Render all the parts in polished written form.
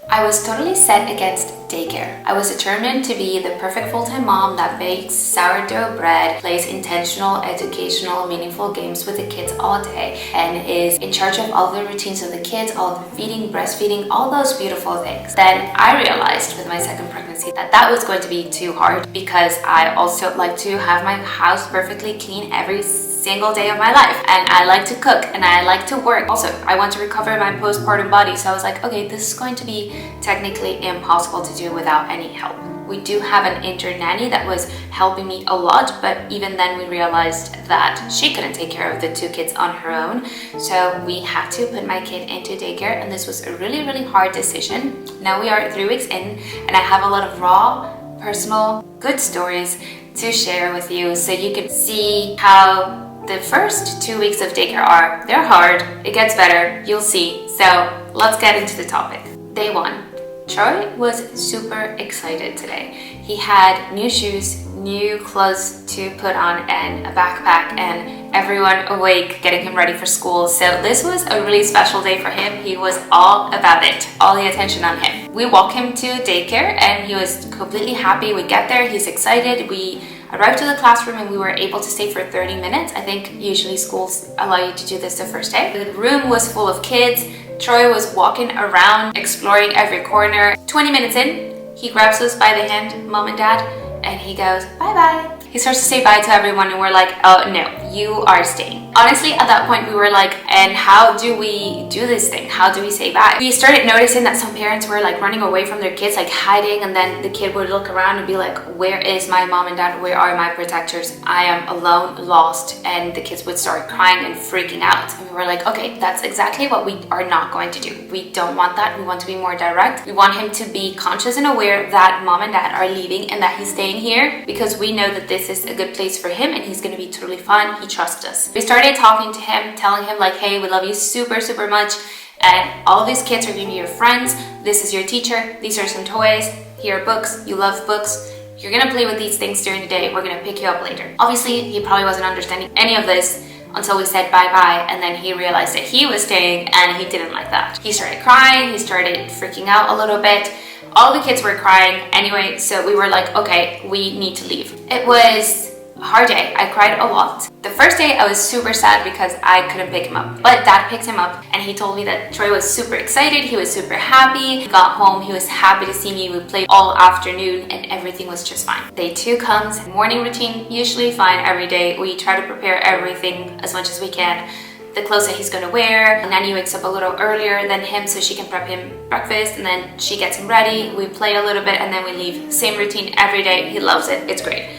I was totally set against daycare. I was determined to be the perfect full-time mom that bakes sourdough bread, plays intentional, educational, meaningful games with the kids all day, and is in charge of all the routines of the kids, all the feeding, breastfeeding, all those beautiful things. Then I realized with my second pregnancy that that was going to be too hard because I also like to have my house perfectly clean every single day of my life, and I like to cook and I like to work. Also, I want to recover my postpartum body, so I was like, okay, this is going to be technically impossible to do without any help. We do have an intern nanny that was helping me a lot, but even then we realized that she couldn't take care of the two kids on her own, so we had to put my kid into daycare, and this was a really hard decision. Now we are 3 weeks in, and I have a lot of raw, personal, good stories to share with you, so you can see how the first 2 weeks of daycare are. They're hard, it gets better, you'll see. So let's get into the topic. Day 1. Troy was super excited today. He had new shoes, new clothes to put on, and a backpack, and everyone awake getting him ready for school. So this was a really special day for him. He was all about it, all the attention on him. We walk him to daycare and he was completely happy. We get there, he's excited. We arrived to the classroom and we were able to stay for 30 minutes. I think usually schools allow you to do this the first day. The room was full of kids. Troy was walking around, exploring every corner. 20 minutes in, he grabs us by the hand, mom and dad, and he goes, bye-bye. He starts to say bye to everyone and we're like, oh no, you are staying. Honestly, at that point we were like, and how do we do this thing? How do we say bye? We started noticing that some parents were like running away from their kids, like hiding, and then the kid would look around and be like, where is my mom and dad? Where are my protectors? I am alone, lost. And the kids would start crying and freaking out. And we were like, okay, that's exactly what we are not going to do. We don't want that. We want to be more direct. We want him to be conscious and aware that mom and dad are leaving and that he's staying here because we know that this is a good place for him and he's going to be totally fine. He trusts us. We started talking to him, telling him like, hey, we love you super much, and all of these kids are going to be your friends. This is your teacher. These are some toys. Here are books. You love books. You're going to play with these things during the day. We're going to pick you up later. Obviously, he probably wasn't understanding any of this until we said bye-bye, and then he realized that he was staying and he didn't like that. He started crying. He started freaking out a little bit. All the kids were crying anyway, so we were like, okay, we need to leave. It was a hard day. I cried a lot. The first day I was super sad because I couldn't pick him up, but dad picked him up and he told me that Troy was super excited. He was super happy. He got home. He was happy to see me. We played all afternoon and everything was just fine. Day 2 comes. Morning routine, usually fine every day. We try to prepare everything as much as we can. The clothes that he's going to wear. Nanny wakes up a little earlier than him so she can prep him breakfast, and then she gets him ready. We play a little bit and then we leave. Same routine every day. He loves it. It's great.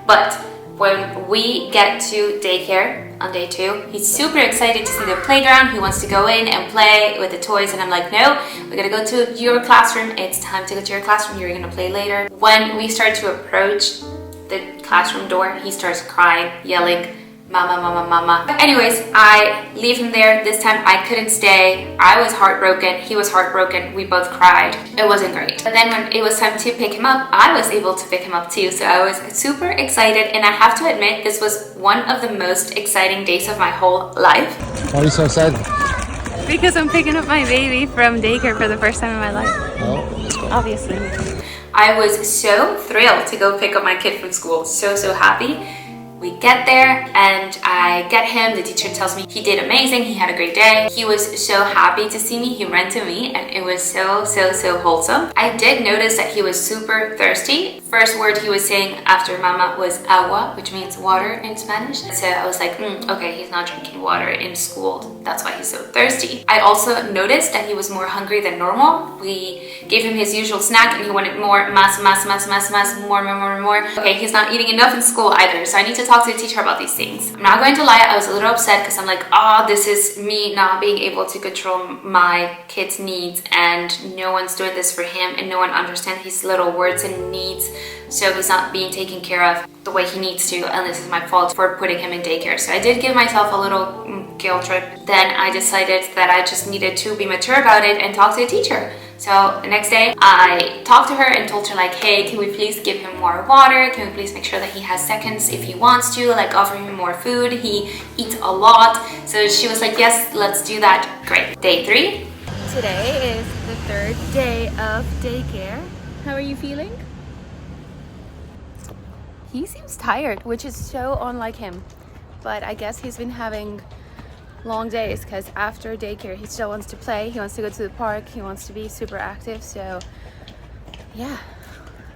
But when we get to daycare on day 2, he's super excited to see the playground. He wants to go in and play with the toys, and I'm like, no, we're gonna go to your classroom. It's time to go to your classroom. You're gonna play later. When we start to approach the classroom door, he starts crying, yelling, mama, mama, mama. Anyways, I leave him there. This time I couldn't stay. I was heartbroken. He was heartbroken. We both cried. It wasn't great. But then when it was time to pick him up, I was able to pick him up too. So I was super excited, and I have to admit this was one of the most exciting days of my whole life. Why are you so excited? Because I'm picking up my baby from daycare for the first time in my life. Oh, let's go. Obviously. I was so thrilled to go pick up my kid from school. So happy. We get there and I get him. The teacher tells me he did amazing. He had a great day. He was so happy to see me. He ran to me and it was so wholesome. I did notice that he was super thirsty. First word he was saying after mama was agua, which means water in Spanish. So I was like, okay, he's not drinking water in school. That's why he's so thirsty. I also noticed that he was more hungry than normal. We gave him his usual snack and he wanted more, más, more. Okay, he's not eating enough in school either. So I need to talk to the teacher about these things. I'm not going to lie, I was a little upset because I'm like, oh, this is me not being able to control my kid's needs, and no one's doing this for him, and no one understands his little words and needs, so he's not being taken care of the way he needs to, and this is my fault for putting him in daycare. So I did give myself a little guilt trip. Then I decided that I just needed to be mature about it and talk to the teacher. So the next day I talked to her and told her like, hey, can we please give him more water? Can we please make sure that he has seconds if he wants to, like offer him more food? He eats a lot. So she was like, yes, let's do that. Great. Day 3, Today is the third day of daycare. How are you feeling? He seems tired, which is so unlike him. But I guess he's been having long days because after daycare he still wants to play, he wants to go to the park, he wants to be super active. So yeah,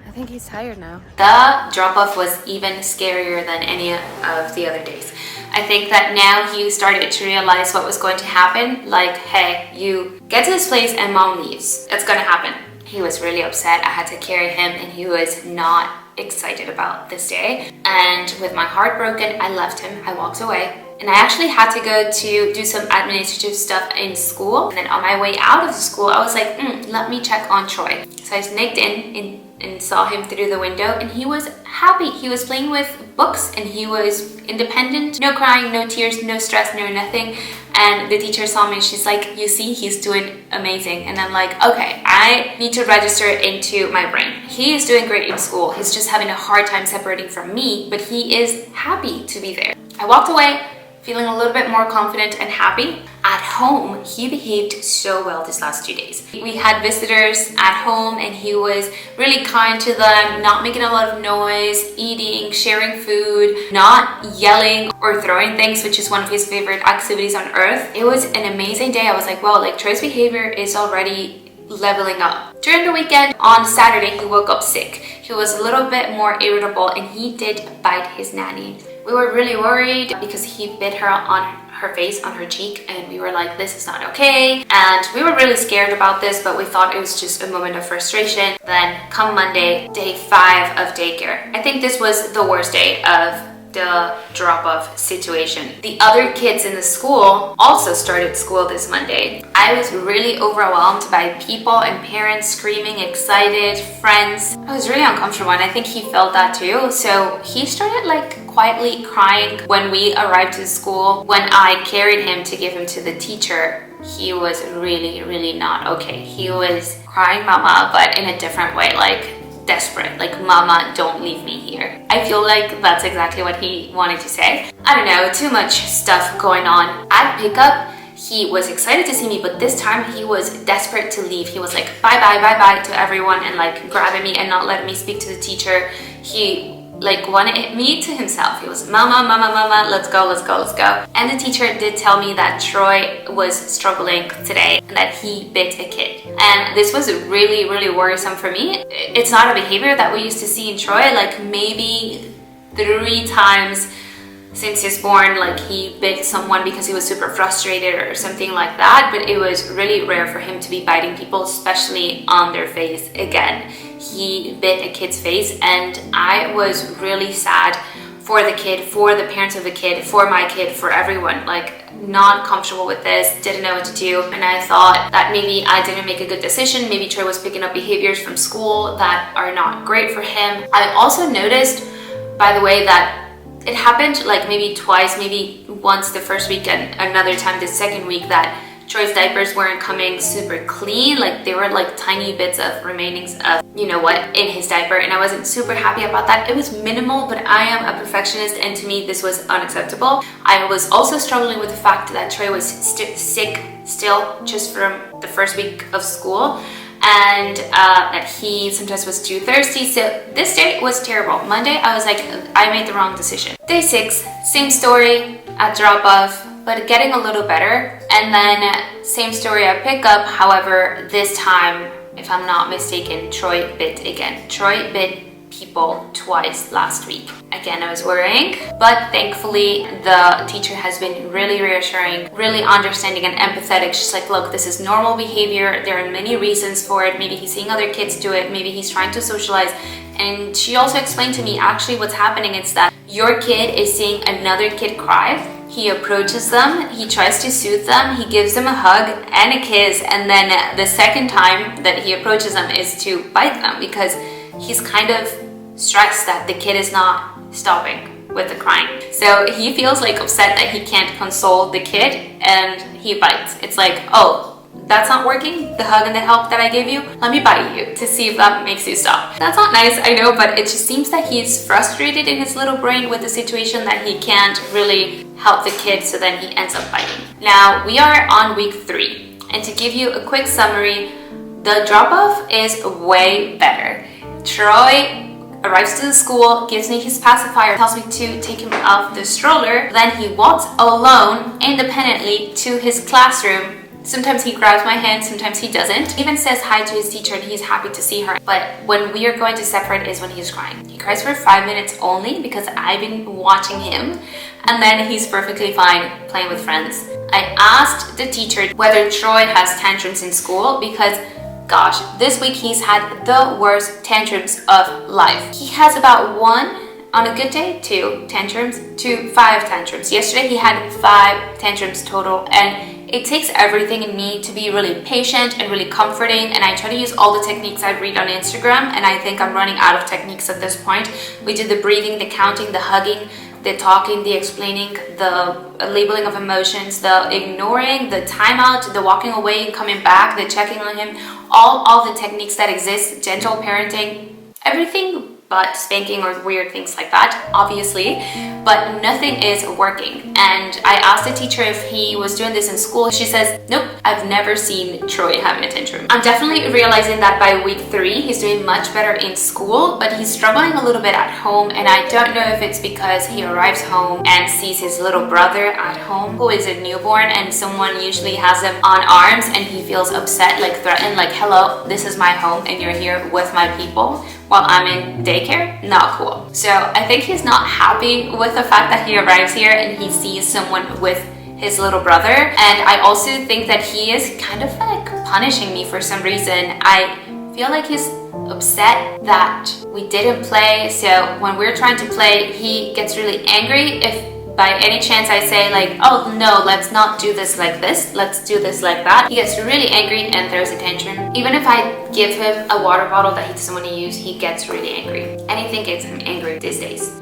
I think he's tired now. The drop-off was even scarier than any of the other days. I think that now he started to realize what was going to happen. Like, hey, you get to this place and mom leaves. It's gonna happen. He was really upset. I had to carry him and he was not excited about this day. And with my heart broken, I left him. I walked away. And I actually had to go to do some administrative stuff in school. And then on my way out of the school, I was like, let me check on Troy. So I sneaked in and saw him through the window, and he was happy. He was playing with books and he was independent. No crying, no tears, no stress, no nothing. And the teacher saw me and she's like, you see, he's doing amazing. And I'm like, okay, I need to register into my brain. He is doing great in school. He's just having a hard time separating from me, but he is happy to be there. I walked away feeling a little bit more confident and happy. At home, he behaved so well this last 2 days. We had visitors at home and he was really kind to them, not making a lot of noise, eating, sharing food, not yelling or throwing things, which is one of his favorite activities on earth. It was an amazing day. I was like, wow, like Troy's behavior is already leveling up. During the weekend, on Saturday, he woke up sick. He was a little bit more irritable and he did bite his nanny. We were really worried because he bit her on her face, on her cheek, and we were like, this is not okay. And we were really scared about this, but we thought it was just a moment of frustration. Then come Monday, day 5 of daycare. I think this was the worst day of the drop-off situation. The other kids in the school also started school this Monday. I was really overwhelmed by people and parents screaming, excited, friends. I was really uncomfortable and I think he felt that too. So he started like quietly crying when we arrived to school. When I carried him to give him to the teacher, he was really not okay. He was crying mama, but in a different way, like desperate, like mama, don't leave me here. I feel like that's exactly what he wanted to say. I don't know, too much stuff going on. At pickup, he was excited to see me, but this time he was desperate to leave. He was like bye to everyone and like grabbing me and not letting me speak to the teacher. He like wanted me to himself. He was mama, let's go. And the teacher did tell me that Troy was struggling today and that he bit a kid. And this was really worrisome for me. It's not a behavior that we used to see in Troy. Like maybe 3 times since he's born, like he bit someone because he was super frustrated or something like that. But it was really rare for him to be biting people, especially on their face. Again, he bit a kid's face and I was really sad for the kid, for the parents of the kid, for my kid, for everyone. Like not comfortable with this, didn't know what to do. And I thought that maybe I didn't make a good decision. Maybe Troy was picking up behaviors from school that are not great for him. I also noticed, by the way, that it happened like maybe twice, maybe once the first week and another time the second week, that Troy's diapers weren't coming super clean. Like they were like tiny bits of remainings of, you know what, in his diaper. And I wasn't super happy about that. It was minimal, but I am a perfectionist and to me this was unacceptable. I was also struggling with the fact that Troy was sick still just from the first week of school. And that he sometimes was too thirsty. So this day was terrible. Monday, I was like, I made the wrong decision. Day 6, same story at drop-off, but getting a little better. And then same story at pickup. However, this time, if I'm not mistaken, Troy bit again. Troy bit people twice last week. Again, I was worrying, but thankfully the teacher has been really reassuring, really understanding and empathetic. She's like, look, this is normal behavior. There are many reasons for it. Maybe he's seeing other kids do it. Maybe he's trying to socialize. And she also explained to me, actually what's happening is that your kid is seeing another kid cry. He approaches them, he tries to soothe them, he gives them a hug and a kiss, and then the second time that he approaches them is to bite them because he's kind of stressed that the kid is not stopping with the crying. So he feels like upset that he can't console the kid and he bites. It's like, oh, that's not working, the hug and the help that I gave you, let me bite you to see if that makes you stop. That's not nice, I know, but it just seems that he's frustrated in his little brain with the situation that he can't really help the kid, so then he ends up biting. Now, we are on week 3. And to give you a quick summary, the drop-off is way better. Troy arrives to the school, gives me his pacifier, tells me to take him off the stroller. Then he walks alone, independently, to his classroom. Sometimes he grabs my hand, sometimes he doesn't. He even says hi to his teacher and he's happy to see her. But when we are going to separate is when he's crying. He cries for 5 minutes only because I've been watching him. And then he's perfectly fine playing with friends. I asked the teacher whether Troy has tantrums in school because gosh, this week he's had the worst tantrums of life. He has about 1, on a good day, 2 tantrums to 5 tantrums. Yesterday he had 5 tantrums total, and it takes everything in me to be really patient and really comforting, and I try to use all the techniques I read on Instagram, and I think I'm running out of techniques at this point. We do the breathing, the counting, the hugging, the talking, the explaining, the labeling of emotions, the ignoring, the timeout, the walking away and coming back, the checking on him, all the techniques that exist, gentle parenting, everything but spanking or weird things like that, obviously, but nothing is working. And I asked the teacher if he was doing this in school. She says, nope, I've never seen Troy having a tantrum. I'm definitely realizing that by week 3, he's doing much better in school, but he's struggling a little bit at home, and I don't know if it's because he arrives home and sees his little brother at home, who is a newborn, and someone usually has him on arms, and he feels upset, like threatened, like, hello, this is my home, and you're here with my people while I'm in daycare. Not cool. So I think he's not happy with the fact that he arrives here and he sees someone with his little brother. And I also think that he is kind of like punishing me for some reason. I feel like he's upset that we didn't play. So when we're trying to play, he gets really angry if by any chance I say like, oh no, let's not do this like this, let's do this like that. He gets really angry and throws a tantrum. Even if I give him a water bottle that he doesn't want to use, he gets really angry. Anything gets him angry these days.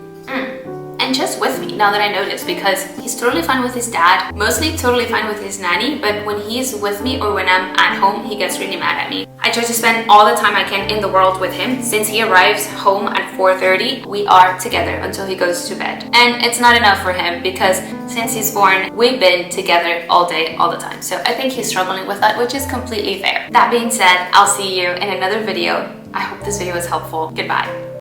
And just with me, now that I notice, because he's totally fine with his dad, mostly totally fine with his nanny, but when he's with me or when I'm at home, he gets really mad at me. I try to spend all the time I can in the world with him. Since he arrives home at 4:30, we are together until he goes to bed. And it's not enough for him because since he's born, we've been together all day, all the time. So I think he's struggling with that, which is completely fair. That being said, I'll see you in another video. I hope this video was helpful. Goodbye.